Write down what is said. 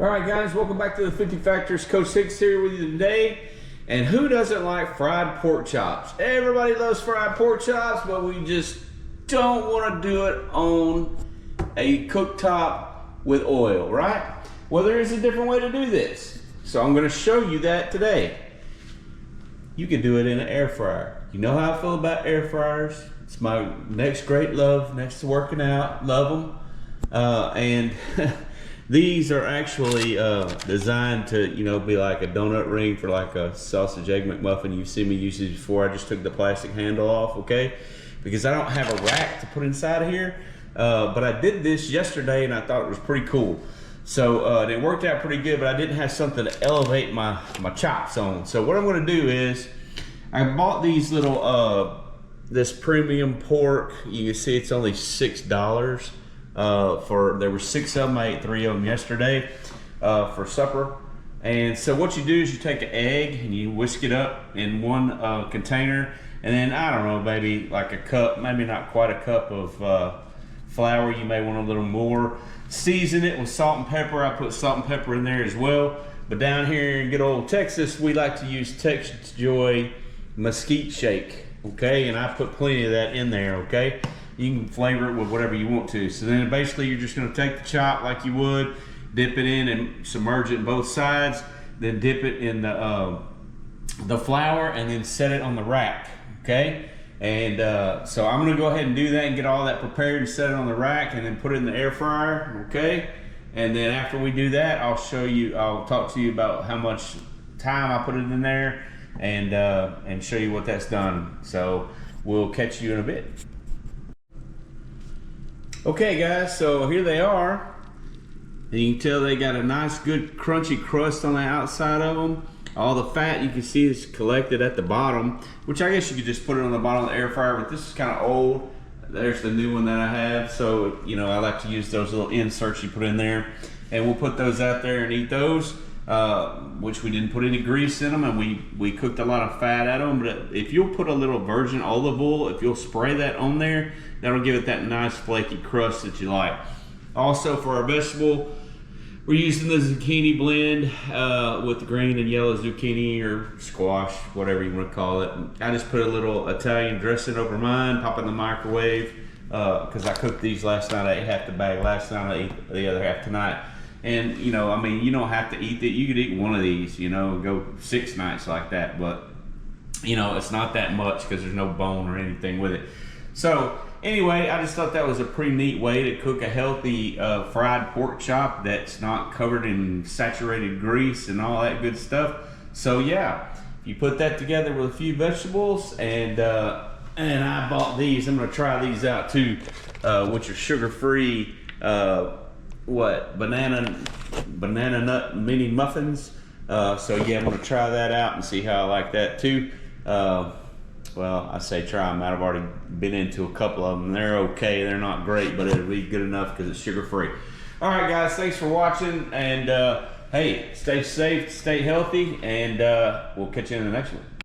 All right, guys, welcome back to the 50 Factors. Coach Hicks here with you today. And who doesn't like fried pork chops? Everybody loves fried pork chops, but we just don't want to do it on a cooktop with oil, right? Well, there is a different way to do this. So I'm going to show you that today. You can do it in an air fryer. You know how I feel about air fryers. It's my next great love, next to working out. Love them. And these are actually designed to, be like a donut ring for like a sausage egg McMuffin. You've seen me use these before. I just took the plastic handle off, okay? Because I don't have a rack to put inside of here. But I did this yesterday and I thought it was pretty cool. So it worked out pretty good, but I didn't have something to elevate my chops on. So what I'm gonna do is, I bought these little, this premium pork. You can see it's only $6. There were 6 of them. I ate 3 of them yesterday for supper. And so what you do is you take an egg and you whisk it up in one container, and then I don't know, maybe like a cup, maybe not quite a cup of flour. You may want a little more. Season it with salt and pepper. I put salt and pepper in there as well. But down here in good old Texas, we like to use Texas Joy mesquite shake, okay? And I put plenty of that in there, okay? You can flavor it with whatever you want to. So then basically you're just gonna take the chop like you would, dip it in and submerge it in both sides, then dip it in the flour and then set it on the rack, okay? And so I'm gonna go ahead and do that and get all that prepared and set it on the rack and then put it in the air fryer, okay? And then after we do that, I'll talk to you about how much time I put it in there and show you what that's done. So we'll catch you in a bit. Okay guys, so here they are. And you can tell they got a nice good crunchy crust on the outside of them. All the fat you can see is collected at the bottom, which I guess you could just put it on the bottom of the air fryer, but this is kind of old. There's the new one that I have. So, I like to use those little inserts you put in there, and we'll put those out there and eat those, which we didn't put any grease in them, and we cooked a lot of fat at them. But if you'll put a little virgin olive oil, if you'll spray that on there, that'll give it that nice flaky crust that you like. Also for our vegetable, we're using the zucchini blend with the green and yellow zucchini or squash, whatever you want to call it. I just put a little Italian dressing over mine, pop in the microwave, because I cooked these last night. I ate half the bag last night, I ate the other half tonight. And you don't have to eat it. You could eat one of these, go 6 nights like that, but it's not that much because there's no bone or anything with it. So anyway, I just thought that was a pretty neat way to cook a healthy fried pork chop that's not covered in saturated grease and all that good stuff. So yeah, if you put that together with a few vegetables, and I bought these. I'm gonna try these out too, which are sugar-free. Banana nut mini muffins. So yeah, I'm gonna try that out and see how I like that too. Well, I say try them out. I've already been into a couple of them. They're okay. They're not great, but it'll be good enough because it's sugar-free. All right, guys, thanks for watching. And hey, stay safe, stay healthy, and we'll catch you in the next one.